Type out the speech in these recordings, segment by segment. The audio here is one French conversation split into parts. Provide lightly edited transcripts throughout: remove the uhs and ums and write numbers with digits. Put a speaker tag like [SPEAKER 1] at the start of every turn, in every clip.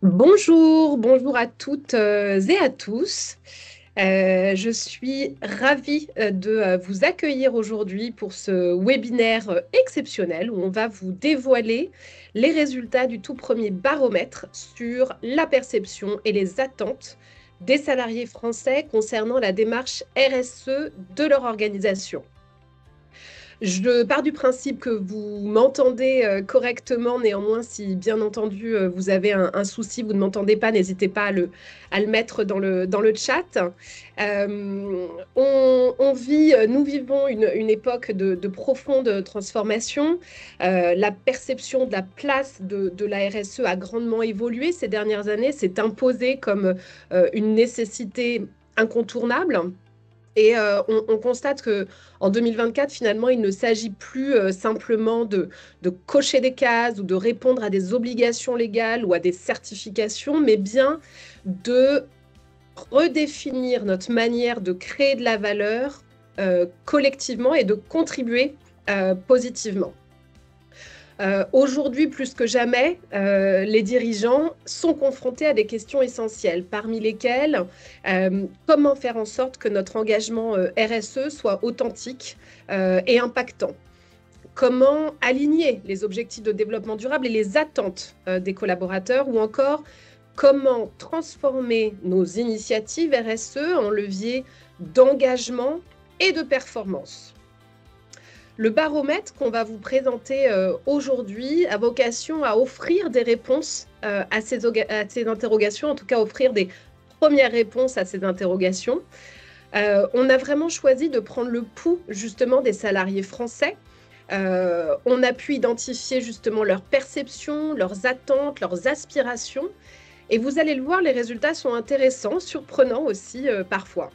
[SPEAKER 1] Bonjour à toutes et à tous. Je suis ravie de vous accueillir aujourd'hui pour ce webinaire exceptionnel où on va vous dévoiler les résultats du tout premier baromètre sur la perception et les attentes des salariés français concernant la démarche RSE de leur organisation. Je pars du principe que vous m'entendez correctement. Néanmoins, si bien entendu vous avez un souci, vous ne m'entendez pas, n'hésitez pas à le mettre dans le chat. Nous vivons une époque de profonde transformation. La perception de la place de la RSE a grandement évolué ces dernières années, s'est imposée comme une nécessité incontournable. Et on constate qu'en 2024, finalement, il ne s'agit plus simplement de cocher des cases ou de répondre à des obligations légales ou à des certifications, mais bien de redéfinir notre manière de créer de la valeur collectivement et de contribuer positivement. Aujourd'hui, plus que jamais, les dirigeants sont confrontés à des questions essentielles, parmi lesquelles comment faire en sorte que notre engagement RSE soit authentique et impactant. Comment aligner les objectifs de développement durable et les attentes des collaborateurs, ou encore comment transformer nos initiatives RSE en levier d'engagement et de performance. Le baromètre qu'on va vous présenter aujourd'hui a vocation à offrir des réponses à ces interrogations, en tout cas offrir des premières réponses à ces interrogations. On a vraiment choisi de prendre le pouls justement des salariés français. On a pu identifier justement leurs perceptions, leurs attentes, leurs aspirations. Et vous allez le voir, les résultats sont intéressants, surprenants aussi parfois.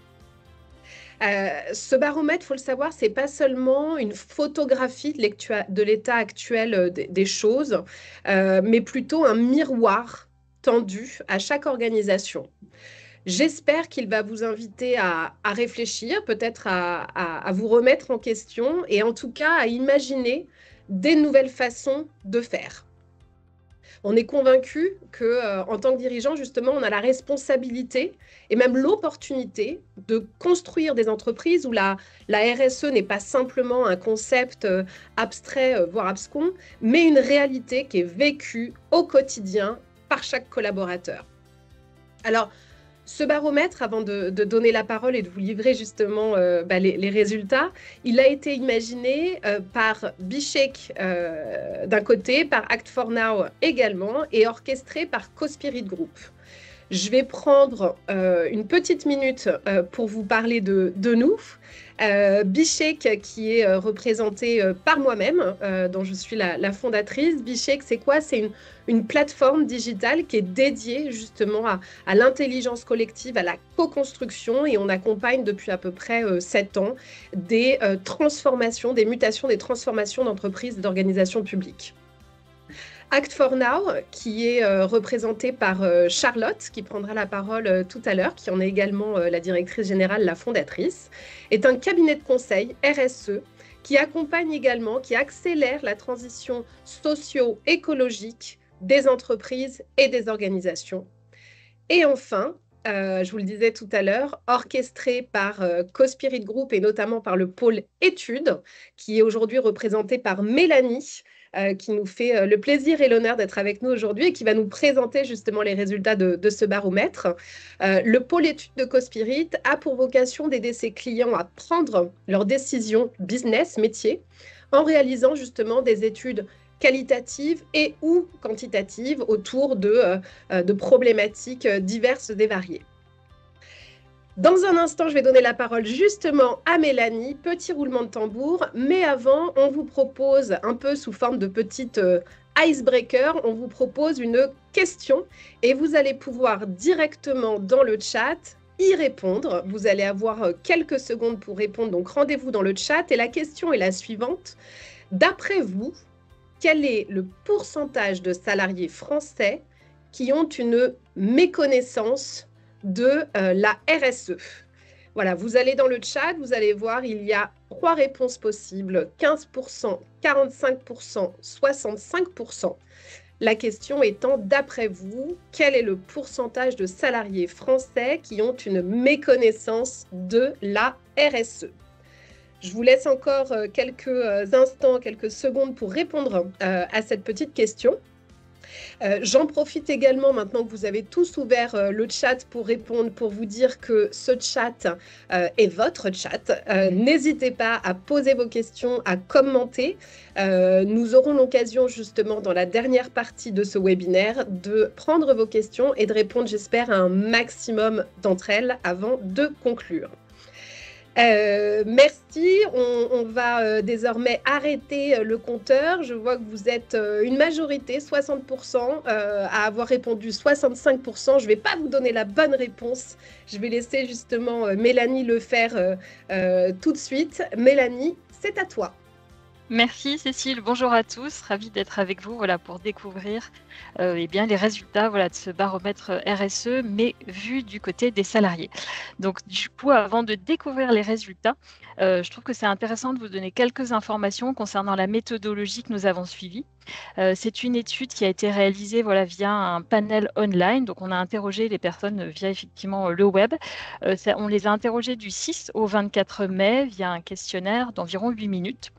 [SPEAKER 1] Ce baromètre, il faut le savoir, ce n'est pas seulement une photographie de l'état actuel des choses, mais plutôt un miroir tendu à chaque organisation. J'espère qu'il va vous inviter à réfléchir, peut-être à vous remettre en question et en tout cas à imaginer des nouvelles façons de faire. On est convaincu que, en tant que dirigeant, justement, on a la responsabilité et même l'opportunité de construire des entreprises où la RSE n'est pas simplement un concept abstrait, voire abscon, mais une réalité qui est vécue au quotidien par chaque collaborateur. Alors, ce baromètre, avant de donner la parole et de vous livrer justement les résultats, il a été imaginé par Bishek d'un côté, par Act4Now également, et orchestré par Cospirit Group. Je vais prendre une petite minute pour vous parler de nous. Bishek, qui est représenté par moi-même, dont je suis la fondatrice. Bishek, c'est quoi? C'est une plateforme digitale qui est dédiée justement à l'intelligence collective, à la co-construction, et on accompagne depuis à peu près 7 ans des transformations, des mutations, des transformations d'entreprises et d'organisations publiques. Act4Now, qui est représenté par Charlotte, qui prendra la parole tout à l'heure, qui en est également la directrice générale, la fondatrice, est un cabinet de conseil RSE qui accompagne également, qui accélère la transition socio-écologique des entreprises et des organisations. Et enfin, je vous le disais tout à l'heure, orchestré par Cospirit Group et notamment par le pôle études, qui est aujourd'hui représenté par Mélanie, qui nous fait le plaisir et l'honneur d'être avec nous aujourd'hui et qui va nous présenter justement les résultats de ce baromètre. Le pôle études de Cospirit a pour vocation d'aider ses clients à prendre leurs décisions business, métier, en réalisant justement des études qualitatives et ou quantitatives autour de problématiques diverses et variées. Dans un instant, je vais donner la parole justement à Mélanie, petit roulement de tambour, mais avant, on vous propose un peu sous forme de petite icebreaker, on vous propose une question et vous allez pouvoir directement dans le chat y répondre. Vous allez avoir quelques secondes pour répondre, donc rendez-vous dans le chat et la question est la suivante. D'après vous, quel est le pourcentage de salariés français qui ont une méconnaissance de la RSE? Voilà, vous allez dans le chat, vous allez voir, il y a 3 réponses possibles, 15%, 45%, 65%. La question étant, d'après vous, quel est le pourcentage de salariés français qui ont une méconnaissance de la RSE? Je vous laisse encore quelques instants, quelques secondes pour répondre à cette petite question. J'en profite également, maintenant que vous avez tous ouvert le chat, pour répondre, pour vous dire que ce chat est votre chat. N'hésitez pas à poser vos questions, à commenter. Nous aurons l'occasion justement dans la dernière partie de ce webinaire de prendre vos questions et de répondre, j'espère, à un maximum d'entre elles avant de conclure. Merci, on va désormais arrêter le compteur. Je vois que vous êtes une majorité, 60%, à avoir répondu 65%. Je ne vais pas vous donner la bonne réponse. Je vais laisser justement Mélanie le faire tout de suite. Mélanie, c'est à toi.
[SPEAKER 2] Merci Cécile, bonjour à tous, ravie d'être avec vous pour découvrir eh bien, les résultats de ce baromètre RSE, mais vu du côté des salariés. Donc du coup, avant de découvrir les résultats, je trouve que c'est intéressant de vous donner quelques informations concernant la méthodologie que nous avons suivie. C'est une étude qui a été réalisée via un panel online, donc on a interrogé les personnes via effectivement le web. On les a interrogées du 6 au 24 mai via un questionnaire d'environ 8 minutes.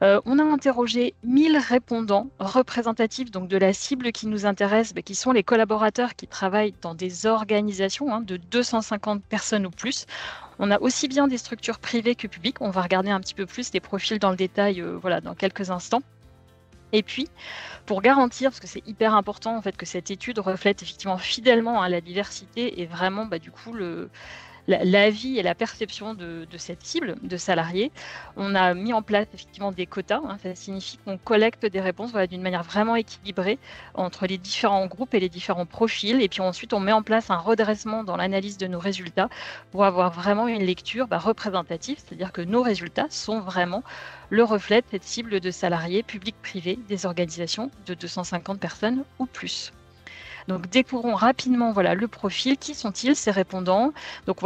[SPEAKER 2] On a interrogé 1000 répondants représentatifs donc de la cible qui nous intéresse, qui sont les collaborateurs qui travaillent dans des organisations de 250 personnes ou plus. On a aussi bien des structures privées que publiques. On va regarder un petit peu plus les profils dans le détail dans quelques instants. Et puis, pour garantir, parce que c'est hyper important que cette étude reflète effectivement fidèlement la diversité et vraiment du coup l'avis et la perception de cette cible de salariés, on a mis en place effectivement des quotas. Ça signifie qu'on collecte des réponses d'une manière vraiment équilibrée entre les différents groupes et les différents profils. Et puis ensuite, on met en place un redressement dans l'analyse de nos résultats pour avoir vraiment une lecture représentative, c'est-à-dire que nos résultats sont vraiment le reflet de cette cible de salariés publics-privés des organisations de 250 personnes ou plus. Donc, découvrons rapidement le profil. Qui sont-ils, ces répondants? Donc,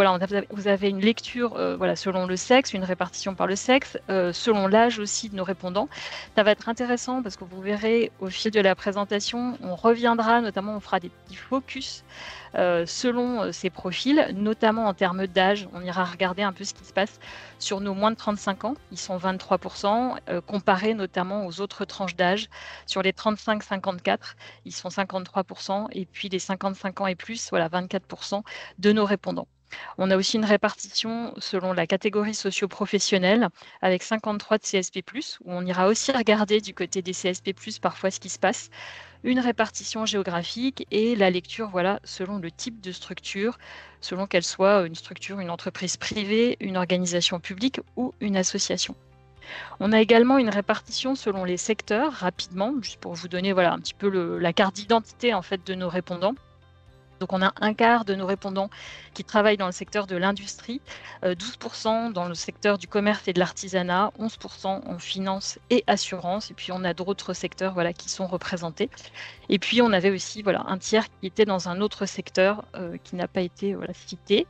[SPEAKER 2] vous avez une lecture selon le sexe, une répartition par le sexe, selon l'âge aussi de nos répondants. Ça va être intéressant parce que vous verrez au fil de la présentation, on reviendra, notamment on fera des petits focus selon ces profils, notamment en termes d'âge. On ira regarder un peu ce qui se passe sur nos moins de 35 ans. Ils sont 23%, comparés notamment aux autres tranches d'âge. Sur les 35-54, ils sont 53%, et puis les 55 ans et plus, 24% de nos répondants. On a aussi une répartition selon la catégorie socio-professionnelle avec 53 de CSP+, où on ira aussi regarder du côté des CSP+, parfois ce qui se passe, une répartition géographique et la lecture selon le type de structure, selon qu'elle soit une structure, une entreprise privée, une organisation publique ou une association. On a également une répartition selon les secteurs, rapidement, juste pour vous donner un petit peu la carte d'identité de nos répondants. Donc, on a un quart de nos répondants qui travaillent dans le secteur de l'industrie, 12% dans le secteur du commerce et de l'artisanat, 11% en finance et assurance. Et puis, on a d'autres secteurs qui sont représentés. Et puis, on avait aussi un tiers qui était dans un autre secteur qui n'a pas été cité.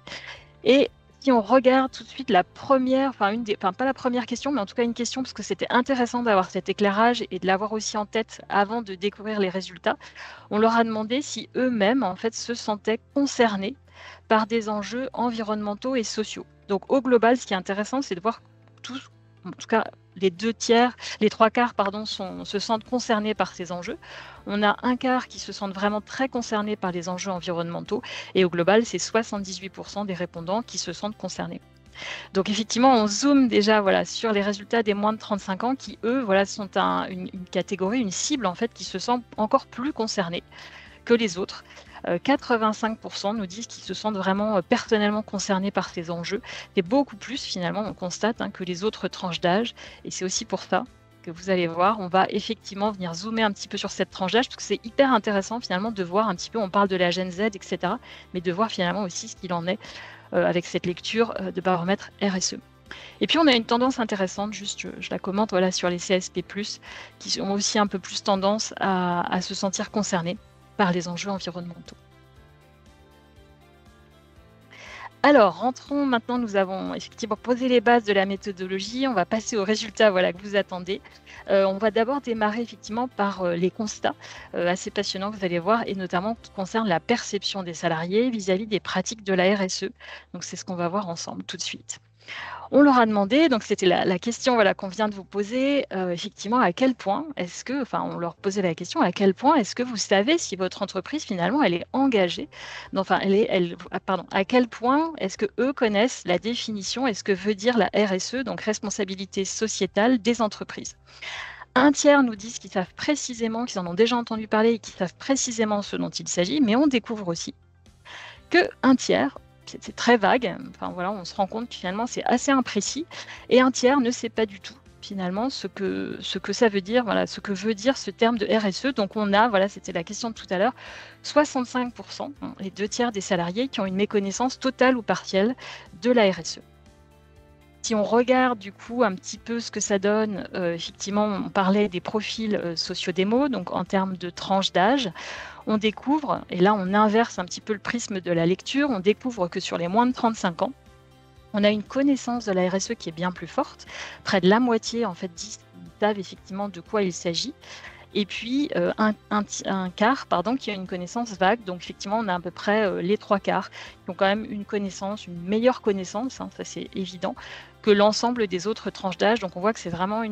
[SPEAKER 2] Et si on regarde tout de suite la première, pas la première question, mais en tout cas une question, parce que c'était intéressant d'avoir cet éclairage et de l'avoir aussi en tête avant de découvrir les résultats, on leur a demandé si eux-mêmes, se sentaient concernés par des enjeux environnementaux et sociaux. Donc, au global, ce qui est intéressant, c'est de voir tous, en tout cas, les trois quarts, se sentent concernés par ces enjeux. On a un quart qui se sentent vraiment très concernés par les enjeux environnementaux. Et au global, c'est 78% des répondants qui se sentent concernés. Donc, effectivement, on zoome déjà sur les résultats des moins de 35 ans qui, eux, sont une catégorie, une cible, qui se sent encore plus concernée que les autres. 85% nous disent qu'ils se sentent vraiment personnellement concernés par ces enjeux. C'est beaucoup plus, finalement, on constate, que les autres tranches d'âge. Et c'est aussi pour ça que vous allez voir, on va effectivement venir zoomer un petit peu sur cette tranche d'âge, parce que c'est hyper intéressant, finalement, de voir un petit peu, on parle de la Gen Z, etc., mais de voir, finalement, aussi ce qu'il en est avec cette lecture de baromètre RSE. Et puis, on a une tendance intéressante, juste, je la commente, sur les CSP+, qui ont aussi un peu plus tendance à se sentir concernés par les enjeux environnementaux. Alors, rentrons maintenant, nous avons effectivement posé les bases de la méthodologie, on va passer aux résultats voilà, que vous attendez. On va d'abord démarrer effectivement par les constats assez passionnants que vous allez voir, et notamment qui concernent la perception des salariés vis-à-vis des pratiques de la RSE. Donc, c'est ce qu'on va voir ensemble tout de suite. On leur a demandé, donc c'était la question voilà, qu'on vient de vous poser, effectivement, à quel point est-ce que, enfin, on leur posait la question, à quel point est-ce que vous savez si votre entreprise, finalement, elle est engagée, enfin, pardon, à quel point est-ce que eux connaissent la définition et ce que veut dire la RSE, donc responsabilité sociétale des entreprises. Un tiers nous disent qu'ils savent précisément, qu'ils en ont déjà entendu parler et qu'ils savent précisément ce dont il s'agit, mais on découvre aussi qu'un tiers, c'est très vague, enfin voilà, on se rend compte que finalement c'est assez imprécis, et un tiers ne sait pas du tout finalement ce que ça veut dire, voilà, ce que veut dire ce terme de RSE. Donc on a, voilà, c'était la question de tout à l'heure, 65%, les 2 tiers des salariés qui ont une méconnaissance totale ou partielle de la RSE. Si on regarde du coup un petit peu ce que ça donne, effectivement, on parlait des profils sociodémos, donc en termes de tranche d'âge, on découvre, et là on inverse un petit peu le prisme de la lecture, on découvre que sur les moins de 35 ans, on a une connaissance de la RSE qui est bien plus forte. Près de la moitié, en fait, savent effectivement de quoi il s'agit. Et puis un quart qui a une connaissance vague. Donc effectivement, on a à peu près les 3 quarts qui ont quand même une connaissance, une meilleure connaissance, ça c'est évident, que l'ensemble des autres tranches d'âge. Donc on voit que c'est vraiment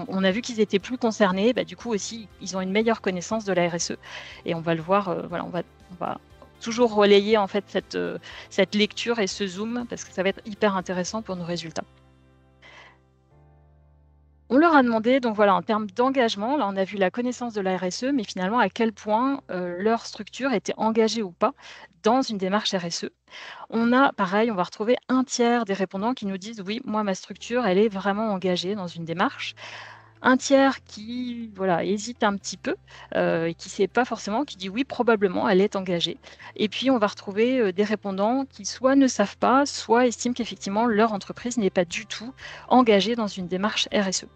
[SPEAKER 2] on a vu qu'ils étaient plus concernés, du coup aussi, ils ont une meilleure connaissance de la RSE. Et on va le voir, voilà, on va toujours relayer en fait cette lecture et ce zoom, parce que ça va être hyper intéressant pour nos résultats. On leur a demandé, donc voilà, en termes d'engagement, là on a vu la connaissance de la RSE, mais finalement à quel point leur structure était engagée ou pas dans une démarche RSE. On a, pareil, on va retrouver un tiers des répondants qui nous disent oui, moi ma structure, elle est vraiment engagée dans une démarche. Un tiers qui voilà, hésite un petit peu et qui ne sait pas forcément, qui dit oui, probablement, elle est engagée. Et puis on va retrouver des répondants qui soit ne savent pas, soit estiment qu'effectivement leur entreprise n'est pas du tout engagée dans une démarche RSE.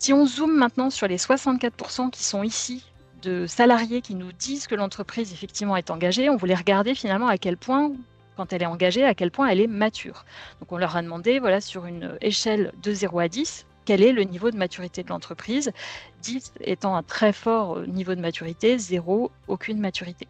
[SPEAKER 2] Si on zoome maintenant sur les 64% qui sont ici de salariés qui nous disent que l'entreprise effectivement est engagée, on voulait regarder finalement à quel point, quand elle est engagée, à quel point elle est mature. Donc on leur a demandé, voilà, sur une échelle de 0 à 10, quel est le niveau de maturité de l'entreprise, 10 étant un très fort niveau de maturité, 0, aucune maturité.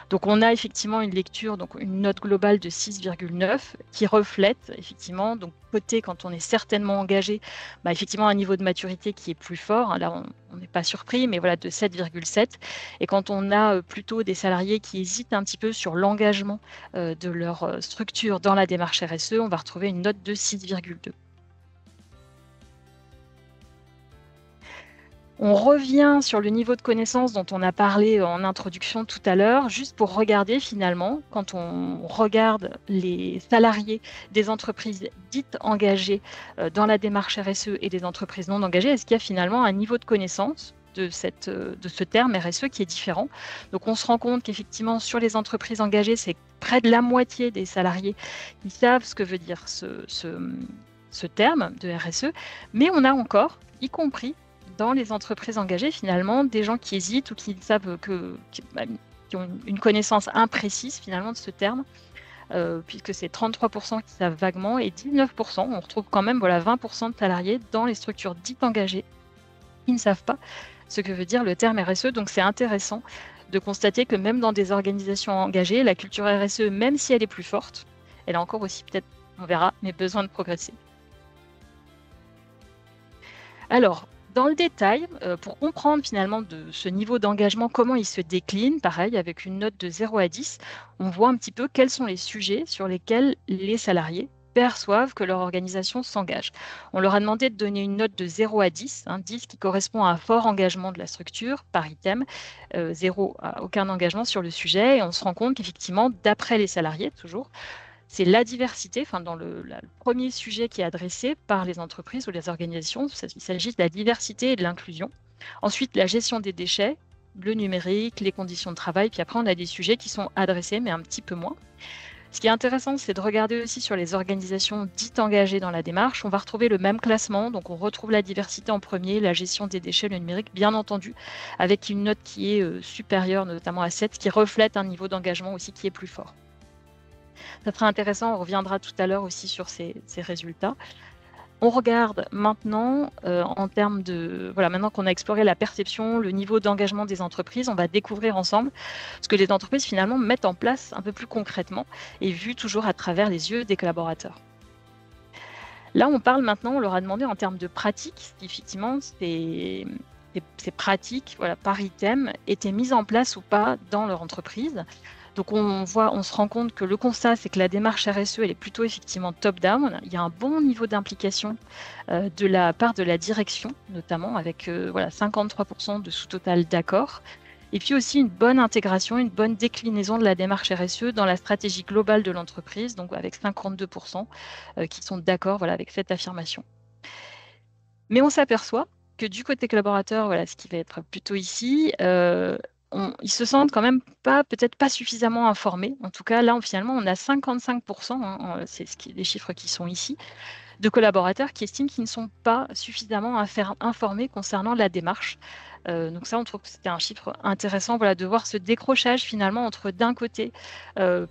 [SPEAKER 2] Donc on a effectivement une lecture, donc une note globale de 6,9 qui reflète effectivement, donc côté quand on est certainement engagé, effectivement un niveau de maturité qui est plus fort. Là on n'est pas surpris, mais voilà, de 7,7. Et quand on a plutôt des salariés qui hésitent un petit peu sur l'engagement de leur structure dans la démarche RSE, on va retrouver une note de 6,2. On revient sur le niveau de connaissance dont on a parlé en introduction tout à l'heure, juste pour regarder finalement, quand on regarde les salariés des entreprises dites engagées dans la démarche RSE et des entreprises non engagées, est-ce qu'il y a finalement un niveau de connaissance de ce terme RSE qui est différent. Donc on se rend compte qu'effectivement sur les entreprises engagées, c'est près de la moitié des salariés qui savent ce que veut dire ce terme de RSE, mais on a encore, y compris dans les entreprises engagées, finalement, des gens qui hésitent ou qui savent qui ont une connaissance imprécise finalement de ce terme, puisque c'est 33% qui savent vaguement et 19%, on retrouve quand même 20% de salariés dans les structures dites engagées qui ne savent pas ce que veut dire le terme RSE. Donc c'est intéressant de constater que même dans des organisations engagées, la culture RSE, même si elle est plus forte, elle a encore aussi peut-être, on verra, mais besoin de progresser. Alors, dans le détail, pour comprendre finalement de ce niveau d'engagement, comment il se décline, pareil, avec une note de 0 à 10, on voit un petit peu quels sont les sujets sur lesquels les salariés perçoivent que leur organisation s'engage. On leur a demandé de donner une note de 0 à 10, 10 qui correspond à un fort engagement de la structure par item, 0 à aucun engagement sur le sujet, et on se rend compte qu'effectivement, d'après les salariés, toujours, c'est la diversité, dans le premier sujet qui est adressé par les entreprises ou les organisations, il s'agit de la diversité et de l'inclusion. Ensuite, la gestion des déchets, le numérique, les conditions de travail, puis après on a des sujets qui sont adressés, mais un petit peu moins. Ce qui est intéressant, c'est de regarder aussi sur les organisations dites engagées dans la démarche. On va retrouver le même classement, donc on retrouve la diversité en premier, la gestion des déchets, le numérique, bien entendu, avec une note qui est supérieure, notamment à 7, qui reflète un niveau d'engagement aussi qui est plus fort. Ça sera intéressant, on reviendra tout à l'heure aussi sur ces résultats. On regarde maintenant en termes de... Voilà, maintenant qu'on a exploré la perception, le niveau d'engagement des entreprises, on va découvrir ensemble ce que les entreprises finalement mettent en place un peu plus concrètement et vu toujours à travers les yeux des collaborateurs. Là, on parle maintenant, on leur a demandé en termes de pratiques, effectivement, ces pratiques par item étaient mises en place ou pas dans leur entreprise. Donc on se rend compte que le constat, c'est que la démarche RSE, elle est plutôt effectivement top-down. Il y a un bon niveau d'implication de la part de la direction, notamment avec 53% de sous-total d'accord. Et puis aussi une bonne intégration, une bonne déclinaison de la démarche RSE dans la stratégie globale de l'entreprise, donc avec 52% qui sont d'accord avec cette affirmation. Mais on s'aperçoit que du côté collaborateur, ce qui va être plutôt ici, ils se sentent quand même peut-être pas suffisamment informés. En tout cas, là, finalement, on a 55%, c'est les chiffres qui sont ici, de collaborateurs qui estiment qu'ils ne sont pas suffisamment informés concernant la démarche. Donc ça, on trouve que c'était un chiffre intéressant de voir ce décrochage finalement entre d'un côté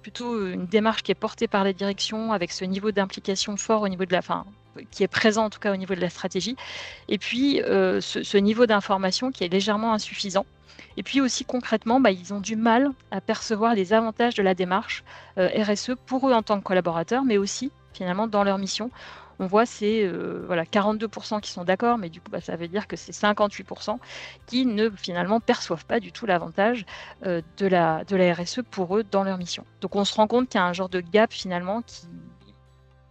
[SPEAKER 2] plutôt une démarche qui est portée par la direction avec ce niveau d'implication fort au niveau de qui est présent en tout cas au niveau de la stratégie, et puis ce niveau d'information qui est légèrement insuffisant. Et puis aussi concrètement, ils ont du mal à percevoir les avantages de la démarche RSE pour eux en tant que collaborateurs, mais aussi finalement dans leur mission. On voit c'est 42% qui sont d'accord, mais du coup ça veut dire que c'est 58% qui ne finalement perçoivent pas du tout l'avantage de la RSE pour eux dans leur mission. Donc on se rend compte qu'il y a un genre de gap finalement qui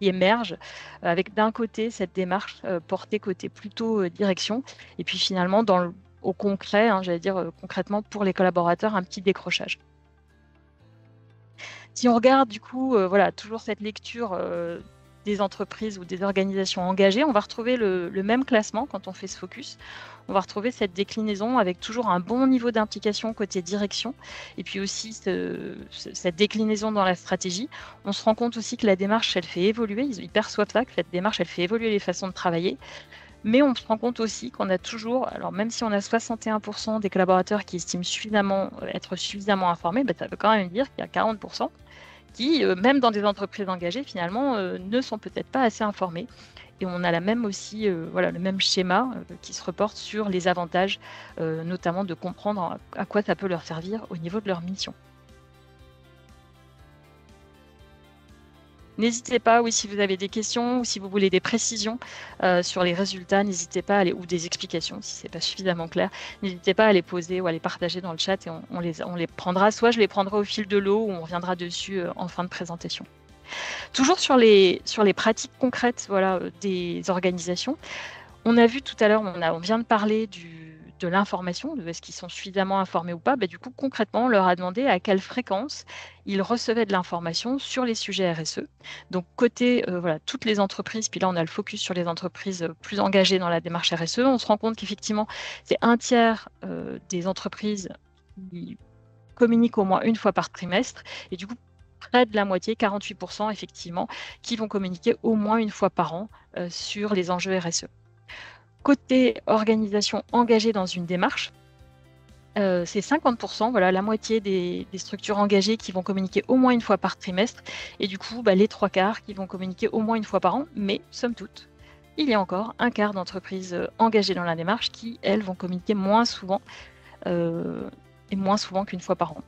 [SPEAKER 2] émerge avec d'un côté cette démarche portée côté plutôt direction, et puis finalement au concret, j'allais dire concrètement pour les collaborateurs, un petit décrochage. Si on regarde du coup, toujours cette lecture des entreprises ou des organisations engagées, on va retrouver le même classement quand on fait ce focus. On va retrouver cette déclinaison avec toujours un bon niveau d'implication côté direction, et puis aussi cette déclinaison dans la stratégie. On se rend compte aussi que la démarche, elle fait évoluer, ils perçoivent ça, que cette démarche, elle fait évoluer les façons de travailler. Mais on se rend compte aussi qu'on a toujours, alors même si on a 61% des collaborateurs qui estiment être suffisamment informés, ça veut quand même dire qu'il y a 40% qui, même dans des entreprises engagées, finalement, ne sont peut-être pas assez informés. Et on a le même schéma qui se reporte sur les avantages, notamment de comprendre à quoi ça peut leur servir au niveau de leur mission. N'hésitez pas, si vous avez des questions ou si vous voulez des précisions sur les résultats, n'hésitez pas ou des explications si ce n'est pas suffisamment clair. N'hésitez pas à les poser ou à les partager dans le chat et on les prendra. Soit je les prendrai au fil de l'eau ou on reviendra dessus en fin de présentation. Toujours sur les pratiques concrètes des organisations. On a vu tout à l'heure, on vient de parler de l'information, de est-ce qu'ils sont suffisamment informés ou pas. Du coup, concrètement, on leur a demandé à quelle fréquence ils recevaient de l'information sur les sujets RSE. Donc, côté toutes les entreprises, puis là, on a le focus sur les entreprises plus engagées dans la démarche RSE, on se rend compte qu'effectivement, c'est un tiers des entreprises qui communiquent au moins une fois par trimestre. Et du coup, près de la moitié, 48% effectivement, qui vont communiquer au moins une fois par an sur les enjeux RSE. Côté organisation engagée dans une démarche, c'est 50%, la moitié des structures engagées qui vont communiquer au moins une fois par trimestre, et du coup, les 3/4 qui vont communiquer au moins une fois par an, mais somme toute, il y a encore un quart d'entreprises engagées dans la démarche qui, elles, vont communiquer moins souvent, et moins souvent qu'une fois par an.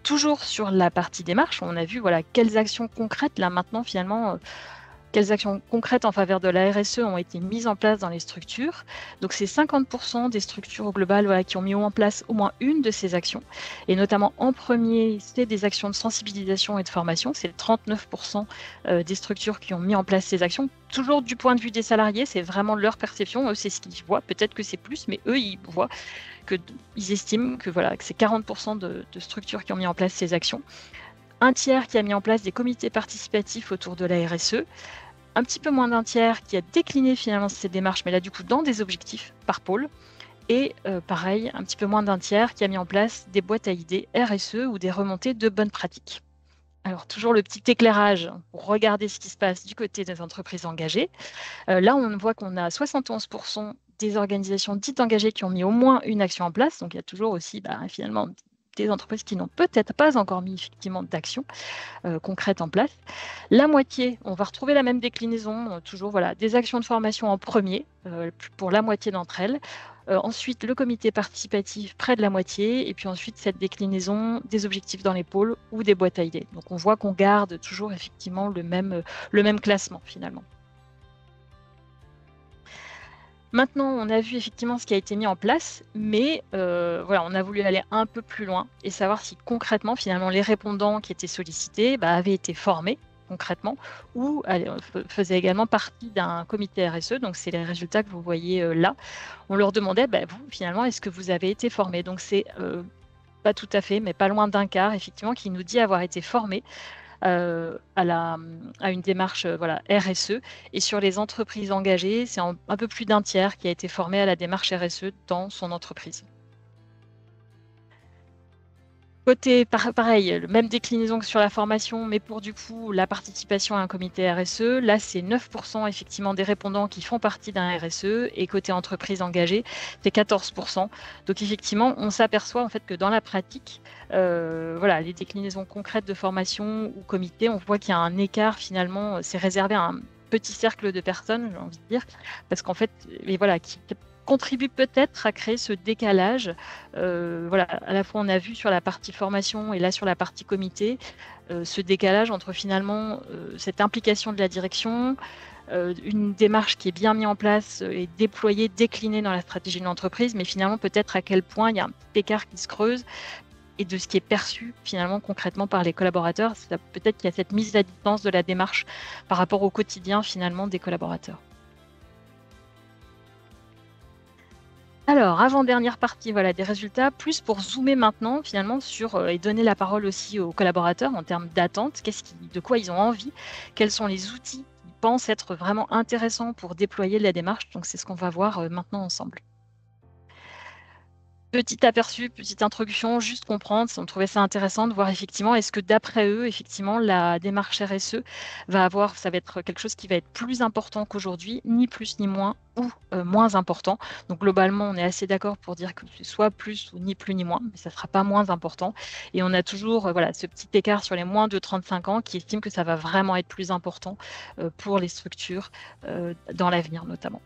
[SPEAKER 2] Toujours sur la partie démarche, on a vu quelles actions concrètes, là maintenant finalement, quelles actions concrètes en faveur de la RSE ont été mises en place dans les structures. Donc c'est 50% des structures au global qui ont mis en place au moins une de ces actions. Et notamment en premier, c'est des actions de sensibilisation et de formation. C'est 39% des structures qui ont mis en place ces actions. Toujours du point de vue des salariés, c'est vraiment leur perception. Eux, c'est ce qu'ils voient. Peut-être que c'est plus, mais eux, ils voient qu'ils estiment que c'est 40% de structures qui ont mis en place ces actions. Un tiers qui a mis en place des comités participatifs autour de la RSE, un petit peu moins d'un tiers qui a décliné finalement ces démarches, mais là du coup dans des objectifs par pôle, et pareil, un petit peu moins d'un tiers qui a mis en place des boîtes à idées RSE ou des remontées de bonnes pratiques. Alors toujours le petit éclairage pour regarder ce qui se passe du côté des entreprises engagées. Là on voit qu'on a 71% des organisations dites engagées qui ont mis au moins une action en place, donc il y a toujours aussi finalement des entreprises qui n'ont peut-être pas encore mis effectivement d'action concrète en place. La moitié, on va retrouver la même déclinaison, toujours voilà, des actions de formation en premier pour la moitié d'entre elles. Ensuite, le comité participatif près de la moitié, et puis ensuite cette déclinaison des objectifs dans les pôles ou des boîtes à idées. Donc on voit qu'on garde toujours effectivement le même classement finalement. Maintenant, on a vu effectivement ce qui a été mis en place, mais voilà, on a voulu aller un peu plus loin et savoir si concrètement, finalement, les répondants qui étaient sollicités avaient été formés concrètement ou faisaient également partie d'un comité RSE. Donc, c'est les résultats que vous voyez là. On leur demandait, vous, finalement, est-ce que vous avez été formé? Donc, c'est pas tout à fait, mais pas loin d'un quart, effectivement, qui nous dit avoir été formé à une démarche voilà, RSE. Et sur les entreprises engagées, c'est un peu plus d'un tiers qui a été formé à la démarche RSE dans son entreprise. Côté, pareil, même déclinaison que sur la formation, mais pour du coup la participation à un comité RSE, là c'est 9% effectivement des répondants qui font partie d'un RSE, et côté entreprise engagée, c'est 14%. Donc effectivement, on s'aperçoit en fait que dans la pratique, voilà, les déclinaisons concrètes de formation ou comité, on voit qu'il y a un écart finalement, c'est réservé à un petit cercle de personnes, j'ai envie de dire, parce qu'en fait, et voilà, qui contribue peut-être à créer ce décalage. Voilà, à la fois on a vu sur la partie formation et là sur la partie comité, ce décalage entre finalement cette implication de la direction, une démarche qui est bien mise en place et déployée, déclinée dans la stratégie de l'entreprise, mais finalement peut-être à quel point il y a un petit écart qui se creuse et de ce qui est perçu finalement concrètement par les collaborateurs. Peut-être qu'il y a cette mise à distance de la démarche par rapport au quotidien finalement des collaborateurs. Alors, avant-dernière partie, voilà, des résultats, plus pour zoomer maintenant finalement sur et donner la parole aussi aux collaborateurs en termes d'attente, de quoi ils ont envie, quels sont les outils qu'ils pensent être vraiment intéressants pour déployer la démarche. Donc c'est ce qu'on va voir maintenant ensemble. Petit aperçu, petite introduction, juste comprendre, on trouvait ça intéressant de voir effectivement, est-ce que d'après eux, effectivement, la démarche RSE ça va être quelque chose qui va être plus important qu'aujourd'hui, ni plus ni moins, ou moins important. Donc globalement, on est assez d'accord pour dire que c'est soit plus ou ni plus ni moins, mais ça ne sera pas moins important. Et on a toujours voilà, ce petit écart sur les moins de 35 ans qui estime que ça va vraiment être plus important pour les structures dans l'avenir notamment.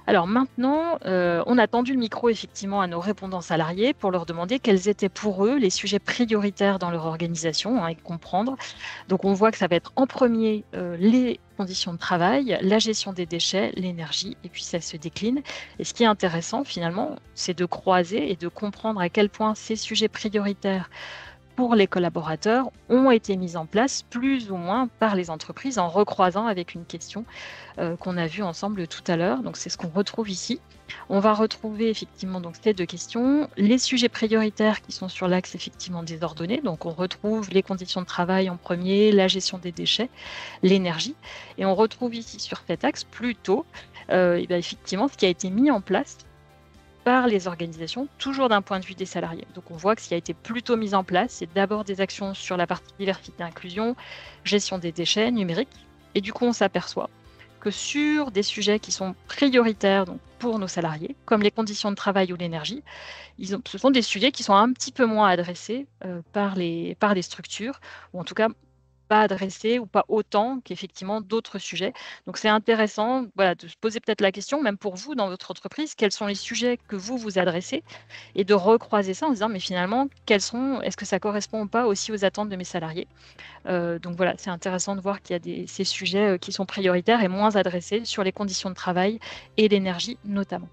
[SPEAKER 2] Alors maintenant, on a tendu le micro effectivement à nos répondants salariés pour leur demander quels étaient pour eux les sujets prioritaires dans leur organisation et comprendre. Donc on voit que ça va être en premier les conditions de travail, la gestion des déchets, l'énergie, et puis ça se décline. Et ce qui est intéressant finalement, c'est de croiser et de comprendre à quel point ces sujets prioritaires pour les collaborateurs ont été mis en place plus ou moins par les entreprises en recroisant avec une question qu'on a vue ensemble tout à l'heure. Donc c'est ce qu'on retrouve ici. On va retrouver effectivement donc ces deux questions, les sujets prioritaires qui sont sur l'axe effectivement des ordonnées. Donc on retrouve les conditions de travail en premier, la gestion des déchets, l'énergie, et on retrouve ici sur cet axe plutôt effectivement ce qui a été mis en place par les organisations, toujours d'un point de vue des salariés. Donc on voit que ce qui a été plutôt mis en place, c'est d'abord des actions sur la partie diversité et inclusion, gestion des déchets numériques, et du coup on s'aperçoit que sur des sujets qui sont prioritaires donc, pour nos salariés, comme les conditions de travail ou l'énergie, ce sont des sujets qui sont un petit peu moins adressés par les structures, ou en tout cas pas adressés ou pas autant qu'effectivement d'autres sujets. Donc c'est intéressant voilà, de se poser peut-être la question, même pour vous dans votre entreprise, quels sont les sujets que vous adressez, et de recroiser ça en se disant mais finalement, est-ce que ça correspond ou pas aussi aux attentes de mes salariés. Donc voilà, c'est intéressant de voir qu'il y a ces sujets qui sont prioritaires et moins adressés sur les conditions de travail et l'énergie notamment.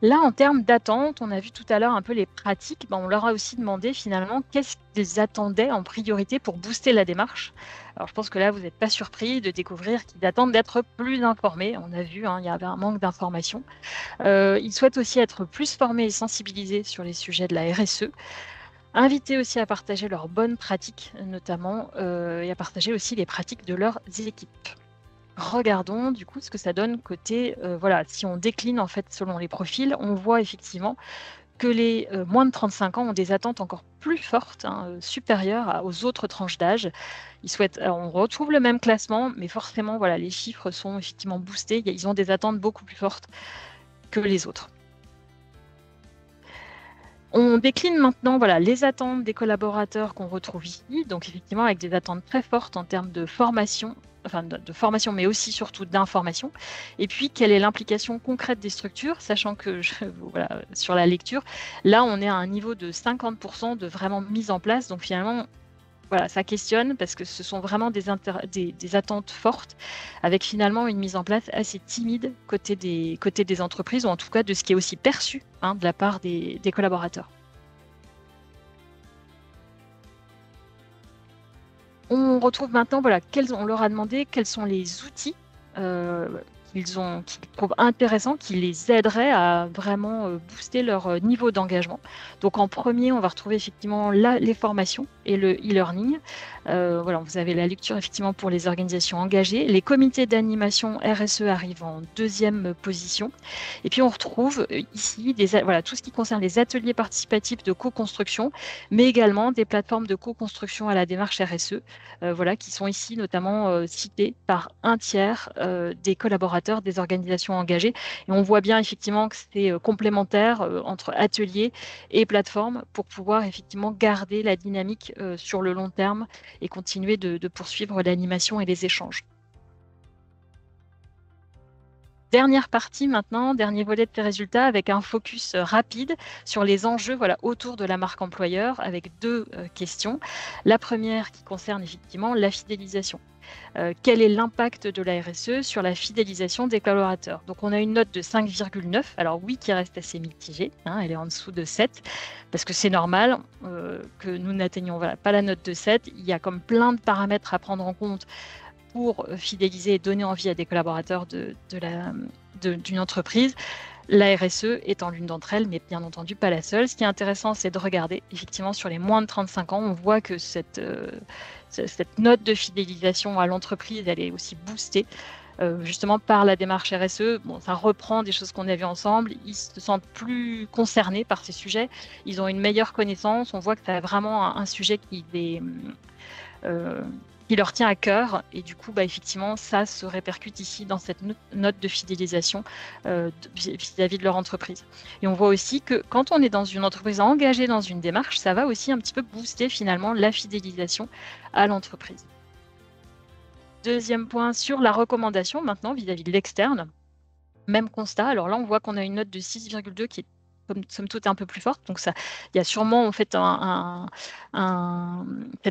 [SPEAKER 2] Là, en termes d'attente, on a vu tout à l'heure un peu les pratiques. On leur a aussi demandé finalement qu'est-ce qu'ils attendaient en priorité pour booster la démarche. Alors, je pense que là, vous n'êtes pas surpris de découvrir qu'ils attendent d'être plus informés. On a vu, il y avait un manque d'informations. Ils souhaitent aussi être plus formés et sensibilisés sur les sujets de la RSE. Inviter aussi à partager leurs bonnes pratiques, notamment, et à partager aussi les pratiques de leurs équipes. Regardons du coup ce que ça donne côté, voilà, si on décline en fait selon les profils, on voit effectivement que les moins de 35 ans ont des attentes encore plus fortes, supérieures aux autres tranches d'âge. On retrouve le même classement, mais forcément, voilà, les chiffres sont effectivement boostés. Ils ont des attentes beaucoup plus fortes que les autres. On décline maintenant les attentes des collaborateurs qu'on retrouve ici, donc effectivement avec des attentes très fortes en termes de formation, enfin de formation, mais aussi surtout d'information. Et puis, quelle est l'implication concrète des structures, sachant que sur la lecture, là, on est à un niveau de 50% de vraiment mise en place. Donc finalement, ça questionne parce que ce sont vraiment des attentes fortes, avec finalement une mise en place assez timide côté des entreprises, ou en tout cas de ce qui est aussi perçu de la part des collaborateurs. On retrouve maintenant, on leur a demandé quels sont les outils qu'ils trouvent intéressants, qui les aideraient à vraiment booster leur niveau d'engagement. Donc en premier, on va retrouver effectivement les formations et le e-learning. Vous avez la lecture effectivement pour les organisations engagées. Les comités d'animation RSE arrivent en deuxième position. Et puis on retrouve ici tout ce qui concerne les ateliers participatifs de co-construction, mais également des plateformes de co-construction à la démarche RSE, qui sont ici notamment cités par un tiers des collaborateurs des organisations engagées. Et on voit bien effectivement que c'est complémentaire entre ateliers et plateformes pour pouvoir effectivement garder la dynamique sur le long terme et continuer de poursuivre l'animation et les échanges. Dernière partie maintenant, dernier volet de tes résultats, avec un focus rapide sur les enjeux autour de la marque employeur, avec deux questions. La première qui concerne effectivement la fidélisation. Quel est l'impact de la RSE sur la fidélisation des collaborateurs? Donc on a une note de 5,9, alors oui, qui reste assez mitigée, elle est en dessous de 7, parce que c'est normal que nous n'atteignions pas la note de 7. Il y a comme plein de paramètres à prendre en compte pour fidéliser et donner envie à des collaborateurs d'une entreprise. La RSE étant l'une d'entre elles, mais bien entendu pas la seule. Ce qui est intéressant, c'est de regarder effectivement sur les moins de 35 ans, on voit que cette note de fidélisation à l'entreprise, elle est aussi boostée justement par la démarche RSE. Bon, ça reprend des choses qu'on a vues ensemble. Ils se sentent plus concernés par ces sujets. Ils ont une meilleure connaissance. On voit que c'est vraiment un sujet qui leur tient à cœur, et du coup, effectivement, ça se répercute ici dans cette note de fidélisation vis-à-vis de leur entreprise. Et on voit aussi que quand on est dans une entreprise engagée dans une démarche, ça va aussi un petit peu booster finalement la fidélisation à l'entreprise. Deuxième point sur la recommandation maintenant vis-à-vis de l'externe. Même constat. Alors là, on voit qu'on a une note de 6,2 qui est somme toute un peu plus forte. Donc il y a sûrement en fait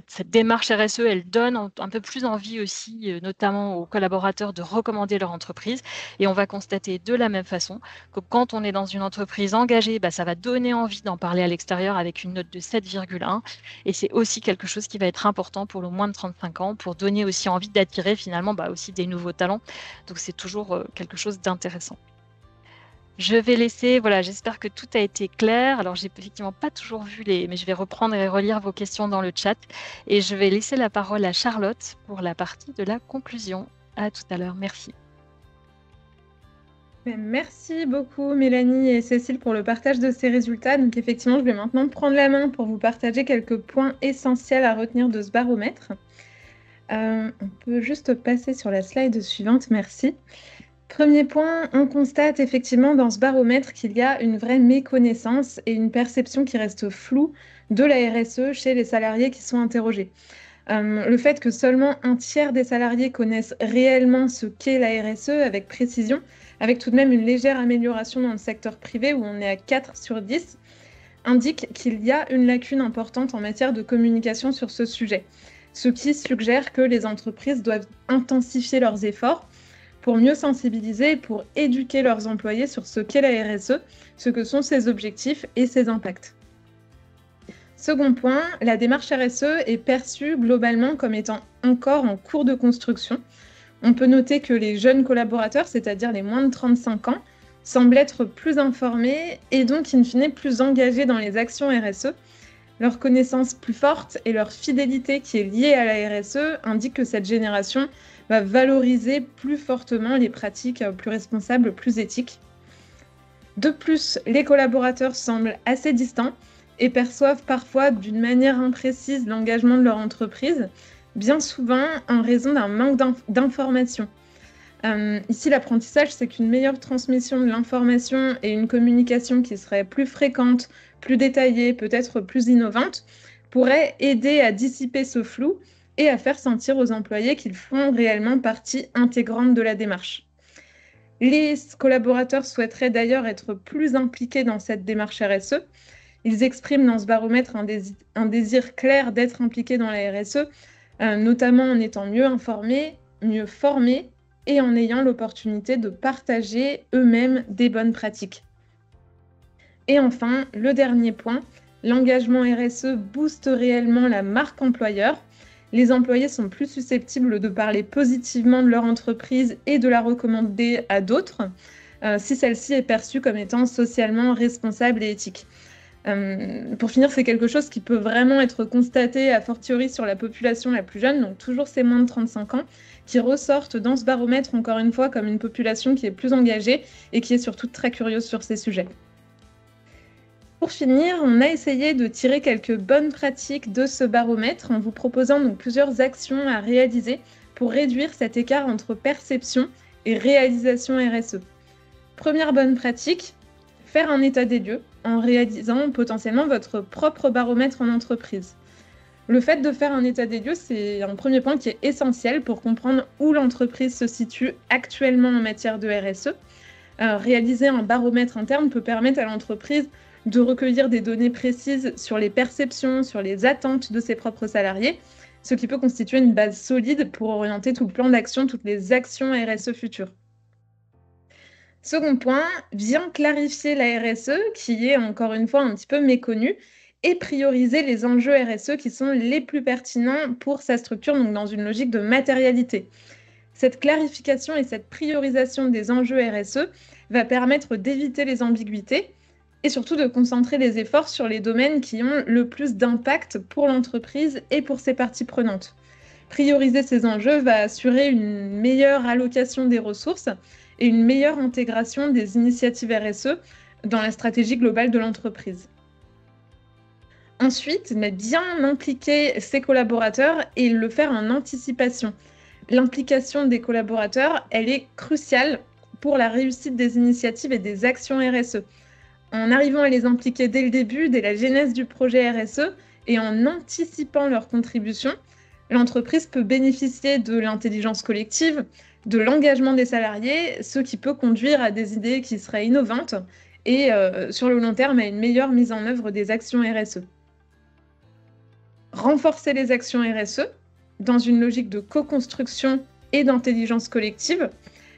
[SPEAKER 2] cette démarche RSE, elle donne un peu plus envie aussi, notamment aux collaborateurs, de recommander leur entreprise. Et on va constater de la même façon que quand on est dans une entreprise engagée, ça va donner envie d'en parler à l'extérieur avec une note de 7,1. Et c'est aussi quelque chose qui va être important pour le moins de 35 ans, pour donner aussi envie d'attirer finalement aussi des nouveaux talents. Donc c'est toujours quelque chose d'intéressant. Je vais laisser, j'espère que tout a été clair. Alors, j'ai effectivement pas toujours vu mais je vais reprendre et relire vos questions dans le chat. Et je vais laisser la parole à Charlotte pour la partie de la conclusion. À tout à l'heure. Merci.
[SPEAKER 3] Merci beaucoup Mélanie et Cécile pour le partage de ces résultats. Donc effectivement, je vais maintenant prendre la main pour vous partager quelques points essentiels à retenir de ce baromètre. On peut juste passer sur la slide suivante, merci. Premier point, on constate effectivement dans ce baromètre qu'il y a une vraie méconnaissance et une perception qui reste floue de la RSE chez les salariés qui sont interrogés. Le fait que seulement un tiers des salariés connaissent réellement ce qu'est la RSE avec précision, avec tout de même une légère amélioration dans le secteur privé où on est à 4 sur 10, indique qu'il y a une lacune importante en matière de communication sur ce sujet, ce qui suggère que les entreprises doivent intensifier leurs efforts pour mieux sensibiliser et pour éduquer leurs employés sur ce qu'est la RSE, ce que sont ses objectifs et ses impacts. Second point, la démarche RSE est perçue globalement comme étant encore en cours de construction. On peut noter que les jeunes collaborateurs, c'est-à-dire les moins de 35 ans, semblent être plus informés et donc in fine plus engagés dans les actions RSE. Leur connaissance plus forte et leur fidélité qui est liée à la RSE indiquent que cette génération va valoriser plus fortement les pratiques plus responsables, plus éthiques. De plus, les collaborateurs semblent assez distants et perçoivent parfois d'une manière imprécise l'engagement de leur entreprise, bien souvent en raison d'un manque d'information. Ici, l'apprentissage, c'est qu'une meilleure transmission de l'information et une communication qui serait plus fréquente, plus détaillée, peut-être plus innovante, pourrait aider à dissiper ce flou et à faire sentir aux employés qu'ils font réellement partie intégrante de la démarche. Les collaborateurs souhaiteraient d'ailleurs être plus impliqués dans cette démarche RSE. Ils expriment dans ce baromètre un désir clair d'être impliqués dans la RSE, notamment en étant mieux informés, mieux formés et en ayant l'opportunité de partager eux-mêmes des bonnes pratiques. Et enfin, le dernier point, l'engagement RSE booste réellement la marque employeur. Les employés sont plus susceptibles de parler positivement de leur entreprise et de la recommander à d'autres si celle-ci est perçue comme étant socialement responsable et éthique. Pour finir, c'est quelque chose qui peut vraiment être constaté a fortiori sur la population la plus jeune, donc toujours ces moins de 35 ans, qui ressortent dans ce baromètre encore une fois comme une population qui est plus engagée et qui est surtout très curieuse sur ces sujets. Pour finir, on a essayé de tirer quelques bonnes pratiques de ce baromètre en vous proposant donc plusieurs actions à réaliser pour réduire cet écart entre perception et réalisation RSE. Première bonne pratique, faire un état des lieux en réalisant potentiellement votre propre baromètre en entreprise. Le fait de faire un état des lieux, c'est un premier point qui est essentiel pour comprendre où l'entreprise se situe actuellement en matière de RSE. Réaliser un baromètre interne peut permettre à l'entreprise de recueillir des données précises sur les perceptions, sur les attentes de ses propres salariés, ce qui peut constituer une base solide pour orienter tout le plan d'action, toutes les actions RSE futures. Second point, bien clarifier la RSE, qui est encore une fois un petit peu méconnue, et prioriser les enjeux RSE qui sont les plus pertinents pour sa structure, donc dans une logique de matérialité. Cette clarification et cette priorisation des enjeux RSE va permettre d'éviter les ambiguïtés et surtout de concentrer les efforts sur les domaines qui ont le plus d'impact pour l'entreprise et pour ses parties prenantes. Prioriser ces enjeux va assurer une meilleure allocation des ressources et une meilleure intégration des initiatives RSE dans la stratégie globale de l'entreprise. Ensuite, bien impliquer ses collaborateurs et le faire en anticipation. L'implication des collaborateurs, elle est cruciale pour la réussite des initiatives et des actions RSE. En arrivant à les impliquer dès le début, dès la genèse du projet RSE, et en anticipant leurs contributions, l'entreprise peut bénéficier de l'intelligence collective, de l'engagement des salariés, ce qui peut conduire à des idées qui seraient innovantes et sur le long terme à une meilleure mise en œuvre des actions RSE. Renforcer les actions RSE dans une logique de co-construction et d'intelligence collective.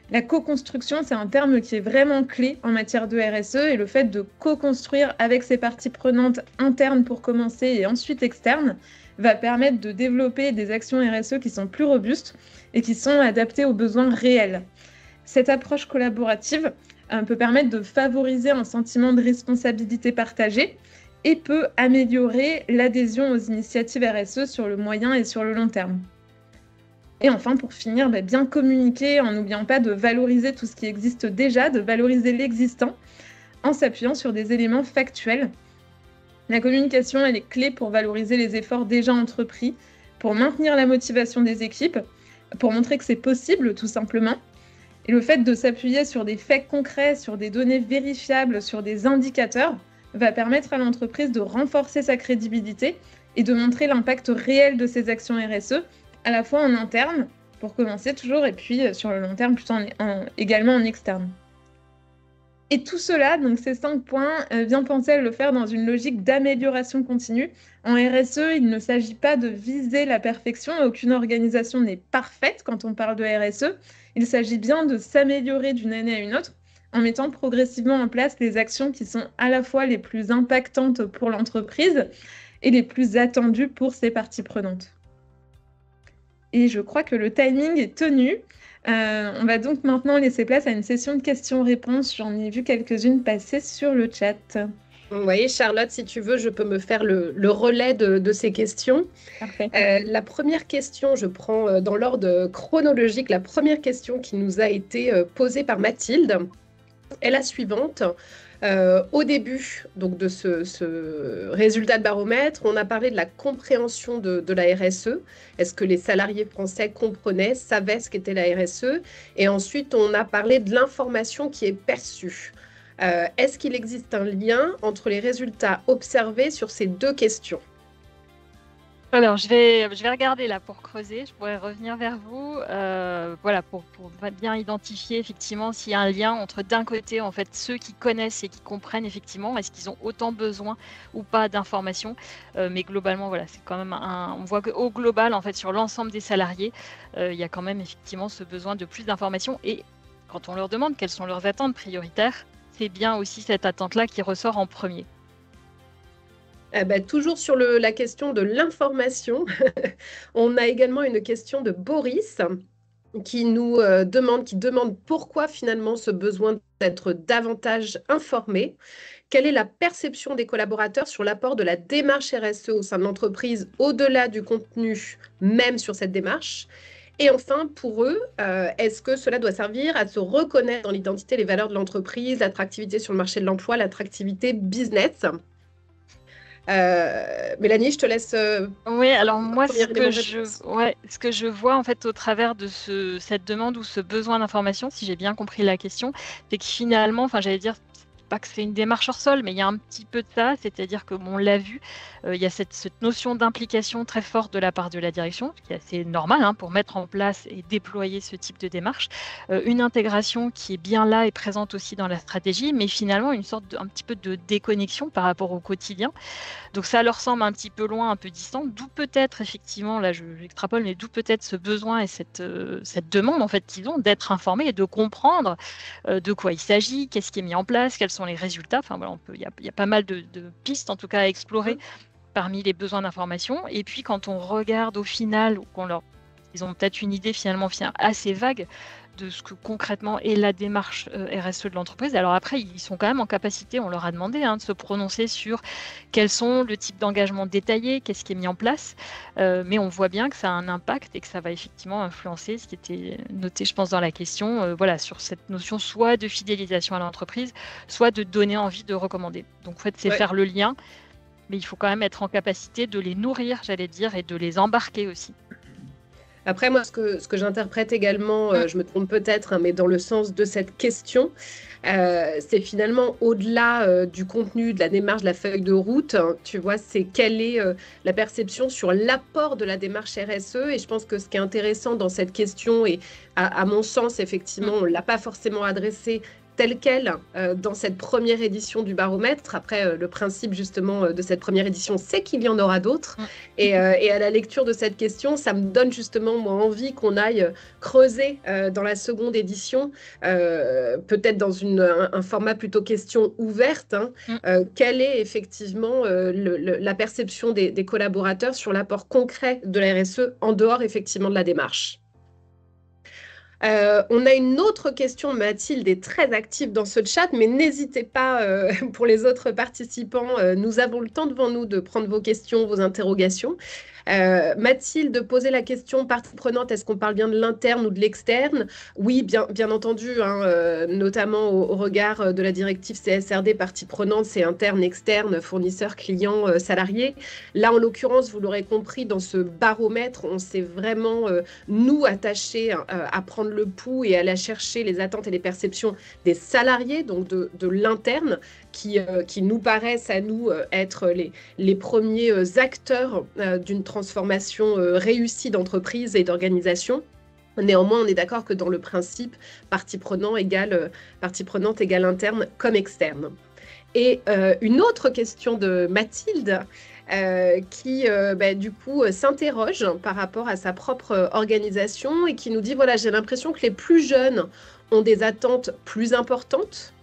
[SPEAKER 3] La co-construction, c'est un terme qui est vraiment clé en matière de RSE et le fait de co-construire avec ses parties prenantes internes pour commencer et ensuite externes va permettre de développer des actions RSE qui sont plus robustes et qui sont adaptées aux besoins réels. Cette approche collaborative peut permettre de favoriser un sentiment de responsabilité partagée et peut améliorer l'adhésion aux initiatives RSE sur le moyen et sur le long terme. Et enfin, pour finir, bien communiquer en n'oubliant pas de valoriser tout ce qui existe déjà, de valoriser l'existant en s'appuyant sur des éléments factuels. La communication, elle est clé pour valoriser les efforts déjà entrepris, pour maintenir la motivation des équipes, pour montrer que c'est possible tout simplement. Et le fait de s'appuyer sur des faits concrets, sur des données vérifiables, sur des indicateurs, va permettre à l'entreprise de renforcer sa crédibilité et de montrer l'impact réel de ses actions RSE, à la fois en interne, pour commencer toujours, et puis sur le long terme, plutôt également en externe. Et tout cela, donc ces 5 points, bien penser à le faire dans une logique d'amélioration continue. En RSE, il ne s'agit pas de viser la perfection, aucune organisation n'est parfaite quand on parle de RSE. Il s'agit bien de s'améliorer d'une année à une autre, en mettant progressivement en place les actions qui sont à la fois les plus impactantes pour l'entreprise et les plus attendues pour ses parties prenantes. Et je crois que le timing est tenu. On va donc maintenant laisser place à une session de questions-réponses. J'en ai vu quelques-unes passer sur le chat.
[SPEAKER 1] Oui, Charlotte, si tu veux, je peux me faire le relais de ces questions.
[SPEAKER 3] Parfait.
[SPEAKER 1] La première question, je prends dans l'ordre chronologique, la première question qui nous a été posée par Mathilde est la suivante. Au début donc, de ce résultat de baromètre, on a parlé de la compréhension de la RSE. Est-ce que les salariés français comprenaient, savaient ce qu'était la RSE? Et ensuite, on a parlé de l'information qui est perçue. Est-ce qu'il existe un lien entre les résultats observés sur ces deux questions?
[SPEAKER 2] Alors, je vais regarder là pour creuser. Je pourrais revenir vers vous, voilà, pour bien identifier effectivement s'il y a un lien entre d'un côté, en fait, ceux qui connaissent et qui comprennent effectivement, est-ce qu'ils ont autant besoin ou pas d'informations. Mais globalement, voilà, c'est quand même on voit qu'au global, en fait, sur l'ensemble des salariés, il y a quand même effectivement ce besoin de plus d'informations. Et quand on leur demande quelles sont leurs attentes prioritaires, c'est bien aussi cette attente-là qui ressort en premier.
[SPEAKER 1] Toujours sur la question de l'information, on a également une question de Boris qui demande pourquoi finalement ce besoin d'être davantage informé. Quelle est la perception des collaborateurs sur l'apport de la démarche RSE au sein de l'entreprise, au-delà du contenu même sur cette démarche? Et enfin, pour eux, est-ce que cela doit servir à se reconnaître dans l'identité, les valeurs de l'entreprise, l'attractivité sur le marché de l'emploi, l'attractivité business? Mélanie, je te laisse.
[SPEAKER 2] Oui, alors moi,
[SPEAKER 1] premier élément de
[SPEAKER 2] ce que je vois en fait au travers de cette demande ou ce besoin d'information, si j'ai bien compris la question, c'est que finalement, enfin, j'allais dire, pas que c'est une démarche hors sol, mais il y a un petit peu de ça, c'est-à-dire que on l'a vu, il y a cette notion d'implication très forte de la part de la direction, qui est assez normale hein, pour mettre en place et déployer ce type de démarche, une intégration qui est bien là et présente aussi dans la stratégie, mais finalement une sorte un petit peu de déconnexion par rapport au quotidien. Donc ça leur semble un petit peu loin, un peu distant, d'où peut-être effectivement, là j'extrapole, mais d'où peut-être ce besoin et cette demande en fait qu'ils ont d'être informés et de comprendre de quoi il s'agit, qu'est-ce qui est mis en place, quels sont les résultats. Enfin voilà, il y a pas mal de pistes en tout cas à explorer parmi les besoins d'information. Et puis quand on regarde au final, ou ils ont peut-être une idée finalement assez vague de ce que concrètement est la démarche RSE de l'entreprise. Alors après, ils sont quand même en capacité, on leur a demandé de se prononcer sur quels sont le type d'engagement détaillé, qu'est-ce qui est mis en place, mais on voit bien que ça a un impact et que ça va effectivement influencer ce qui était noté, je pense, dans la question, voilà, sur cette notion soit de fidélisation à l'entreprise, soit de donner envie de recommander. Donc en fait, c'est faire le lien, mais il faut quand même être en capacité de les nourrir, j'allais dire, et de les embarquer aussi.
[SPEAKER 1] Après, moi, ce que j'interprète également, je me trompe peut-être, hein, mais dans le sens de cette question, c'est finalement au-delà du contenu, de la démarche, de la feuille de route, hein, tu vois, c'est quelle est la perception sur l'apport de la démarche RSE. Et je pense que ce qui est intéressant dans cette question, et à mon sens, effectivement, on ne l'a pas forcément adressé telle quelle dans cette première édition du baromètre. Après, le principe justement de cette première édition, c'est qu'il y en aura d'autres. Et à la lecture de cette question, ça me donne justement moi envie qu'on aille creuser dans la seconde édition, peut-être dans un format plutôt question ouverte, hein, quelle est effectivement la perception des collaborateurs sur l'apport concret de la RSE en dehors effectivement de la démarche. On a une autre question, Mathilde est très active dans ce chat, mais n'hésitez pas pour les autres participants, nous avons le temps devant nous de prendre vos questions, vos interrogations. Mathilde posait la question, partie prenante, est-ce qu'on parle bien de l'interne ou de l'externe? Oui, bien entendu, hein, notamment au regard de la directive CSRD, partie prenante, c'est interne, externe, fournisseur, client, salarié. Là, en l'occurrence, vous l'aurez compris, dans ce baromètre, on s'est vraiment, nous, attachés à prendre le pouls et à aller chercher les attentes et les perceptions des salariés, donc de l'interne, qui nous paraissent à nous être les premiers acteurs d'une transformation réussie d'entreprise et d'organisation. Néanmoins, on est d'accord que dans le principe, partie prenante égale interne comme externe. Et une autre question de Mathilde, qui du coup s'interroge par rapport à sa propre organisation et qui nous dit, voilà, j'ai l'impression que les plus jeunes ont des attentes plus importantes.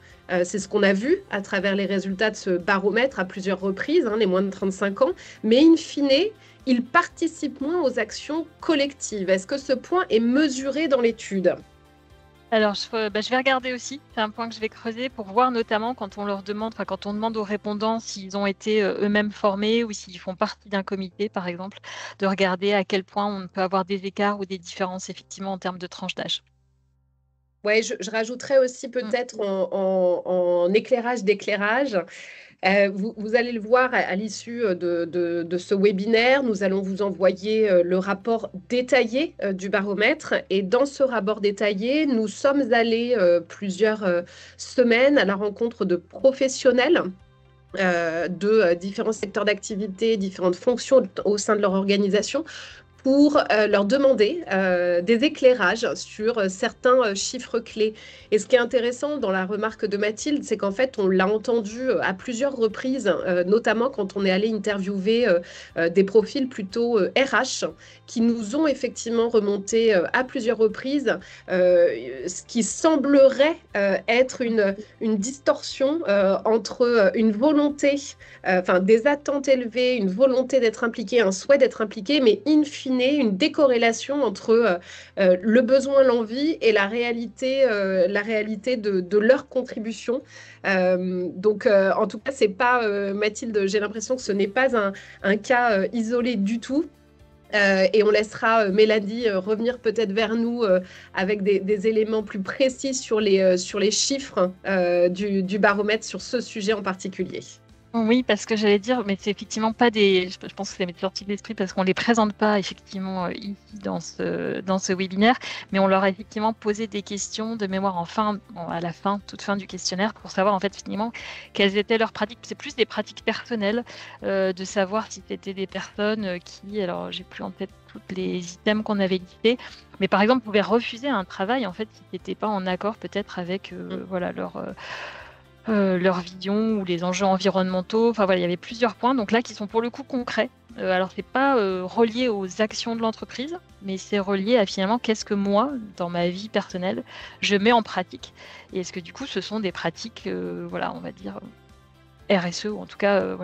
[SPEAKER 1] C'est ce qu'on a vu à travers les résultats de ce baromètre à plusieurs reprises, hein, les moins de 35 ans, mais in fine, ils participent moins aux actions collectives. Est-ce que ce point est mesuré dans l'étude ?
[SPEAKER 2] Alors, je vais regarder aussi, c'est un point que je vais creuser pour voir notamment quand on demande aux répondants s'ils ont été eux-mêmes formés ou s'ils font partie d'un comité, par exemple, de regarder à quel point on peut avoir des écarts ou des différences effectivement en termes de tranche d'âge.
[SPEAKER 1] Ouais, je rajouterais aussi peut-être en éclairage d'éclairage, Vous allez le voir à l'issue de ce webinaire. Nous allons vous envoyer le rapport détaillé du baromètre. Et dans ce rapport détaillé, nous sommes allés plusieurs semaines à la rencontre de professionnels de différents secteurs d'activité, différentes fonctions au sein de leur organisation, pour leur demander des éclairages sur certains chiffres clés. Et ce qui est intéressant dans la remarque de Mathilde, c'est qu'en fait, on l'a entendu à plusieurs reprises, notamment quand on est allé interviewer des profils plutôt RH, qui nous ont effectivement remonté à plusieurs reprises ce qui semblerait être une distorsion entre une volonté, des attentes élevées, une volonté d'être impliqué, un souhait d'être impliqué, mais in fine, une décorrélation entre le besoin, l'envie et la réalité de leur contribution. En tout cas, c'est pas, Mathilde, j'ai l'impression que ce n'est pas un cas isolé du tout. Et on laissera Mélanie revenir peut-être vers nous avec des éléments plus précis sur les chiffres du baromètre sur ce sujet en particulier.
[SPEAKER 2] Oui, parce que j'allais dire, mais c'est effectivement pas des. Je pense que ça m'est sorti de l'esprit parce qu'on les présente pas effectivement ici dans ce webinaire, mais on leur a effectivement posé des questions de mémoire à la fin, toute fin du questionnaire, pour savoir en fait finalement quelles étaient leurs pratiques. C'est plus des pratiques personnelles, de savoir si c'était des personnes qui, alors j'ai plus en tête toutes les items qu'on avait listés, mais par exemple pouvaient refuser un travail en fait qui n'était pas en accord peut-être avec leur vision ou les enjeux environnementaux. Enfin voilà, il y avait plusieurs points donc là qui sont pour le coup concrets. Alors c'est pas relié aux actions de l'entreprise, mais c'est relié à finalement qu'est-ce que moi, dans ma vie personnelle, je mets en pratique. Et est-ce que du coup ce sont des pratiques, on va dire RSE, ou en tout cas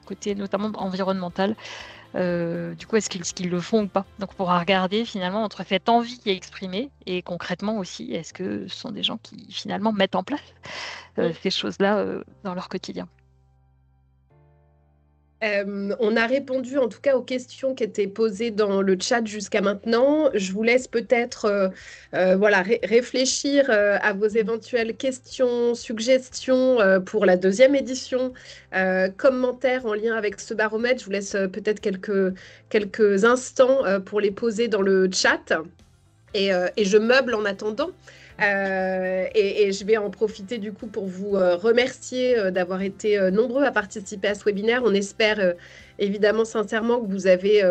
[SPEAKER 2] côté notamment environnemental. Du coup, est-ce qu'ils le font ou pas? Donc, on pourra regarder finalement entre cette envie qui est exprimée et concrètement aussi, est-ce que ce sont des gens qui finalement mettent en place ces choses-là dans leur quotidien?
[SPEAKER 1] On a répondu en tout cas aux questions qui étaient posées dans le chat jusqu'à maintenant. Je vous laisse peut-être réfléchir à vos éventuelles questions, suggestions pour la deuxième édition, commentaires en lien avec ce baromètre. Je vous laisse peut-être quelques instants pour les poser dans le chat. Et je meuble en attendant. Et je vais en profiter du coup pour vous remercier d'avoir été nombreux à participer à ce webinaire. On espère évidemment sincèrement que vous avez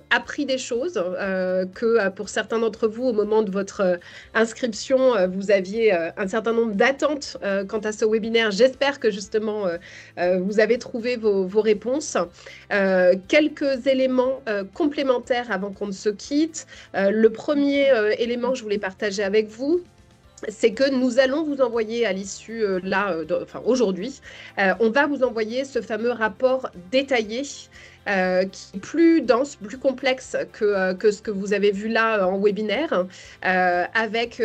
[SPEAKER 1] appris des choses, que pour certains d'entre vous, au moment de votre inscription, vous aviez un certain nombre d'attentes quant à ce webinaire. J'espère que justement vous avez trouvé vos réponses. Quelques éléments complémentaires avant qu'on ne se quitte. Le premier élément que je voulais partager avec vous, c'est que nous allons vous envoyer à l'issue, aujourd'hui, on va vous envoyer ce fameux rapport détaillé qui est plus dense, plus complexe que ce que vous avez vu là en webinaire, avec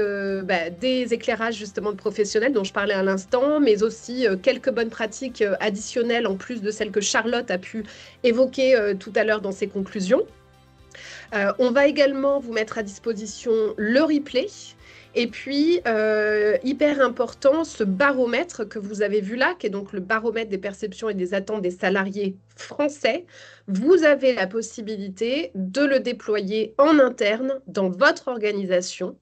[SPEAKER 1] des éclairages justement de professionnels dont je parlais à l'instant, mais aussi quelques bonnes pratiques additionnelles en plus de celles que Charlotte a pu évoquer tout à l'heure dans ses conclusions. On va également vous mettre à disposition le replay. Et puis, hyper important, ce baromètre que vous avez vu là, qui est donc le baromètre des perceptions et des attentes des salariés français, vous avez la possibilité de le déployer en interne dans votre organisation.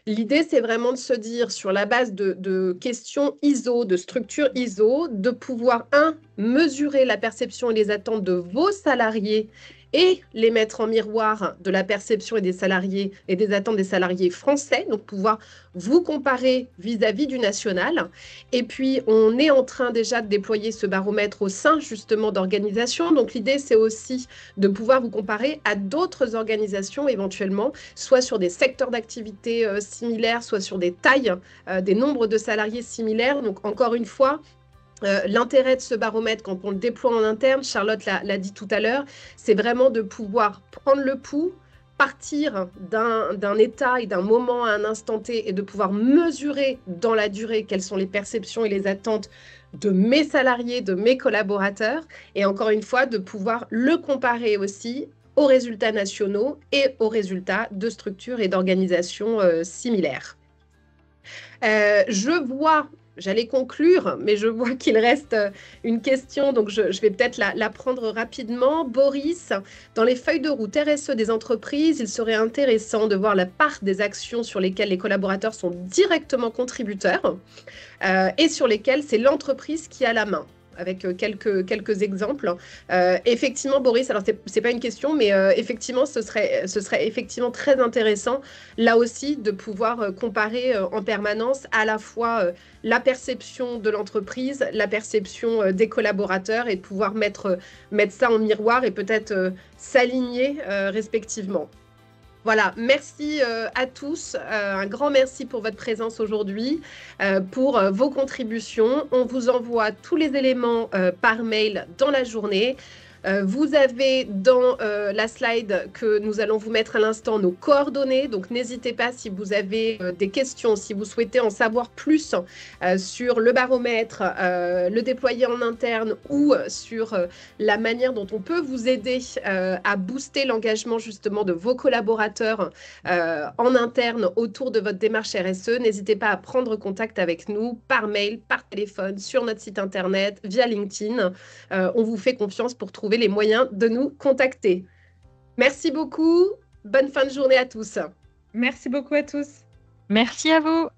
[SPEAKER 1] L'idée, c'est vraiment de se dire, sur la base de questions ISO, de structures ISO, de pouvoir, mesurer la perception et les attentes de vos salariés et les mettre en miroir de la perception et des salariés et des attentes des salariés français, donc pouvoir vous comparer vis-à-vis du national. Et puis, on est en train déjà de déployer ce baromètre au sein justement d'organisations. Donc, l'idée, c'est aussi de pouvoir vous comparer à d'autres organisations éventuellement, soit sur des secteurs d'activité similaires, soit sur des tailles, des nombres de salariés similaires. Donc, encore une fois, l'intérêt de ce baromètre, quand on le déploie en interne, Charlotte l'a dit tout à l'heure, c'est vraiment de pouvoir prendre le pouls, partir d'un état et d'un moment à un instant T et de pouvoir mesurer dans la durée quelles sont les perceptions et les attentes de mes salariés, de mes collaborateurs, et encore une fois, de pouvoir le comparer aussi aux résultats nationaux et aux résultats de structures et d'organisations similaires. Je vois j'allais conclure, mais je vois qu'il reste une question, donc je vais peut-être la prendre rapidement. Boris, dans les feuilles de route RSE des entreprises, il serait intéressant de voir la part des actions sur lesquelles les collaborateurs sont directement contributeurs et sur lesquelles c'est l'entreprise qui a la main, avec quelques exemples. Effectivement, Boris, alors c'est pas une question, mais effectivement, ce serait effectivement très intéressant, là aussi, de pouvoir comparer en permanence à la fois la perception de l'entreprise, la perception des collaborateurs, et de pouvoir mettre ça en miroir et peut-être s'aligner respectivement. Voilà, merci à tous. Un grand merci pour votre présence aujourd'hui, pour vos contributions. On vous envoie tous les éléments par mail dans la journée. Vous avez dans la slide que nous allons vous mettre à l'instant nos coordonnées, donc n'hésitez pas si vous avez des questions, si vous souhaitez en savoir plus sur le baromètre, le déployer en interne ou sur la manière dont on peut vous aider à booster l'engagement justement de vos collaborateurs en interne autour de votre démarche RSE. N'hésitez pas à prendre contact avec nous par mail, par téléphone, sur notre site internet, via LinkedIn. On vous fait confiance pour trouver les moyens de nous contacter. Merci beaucoup. Bonne fin de journée à tous.
[SPEAKER 3] Merci beaucoup à tous.
[SPEAKER 2] Merci à vous.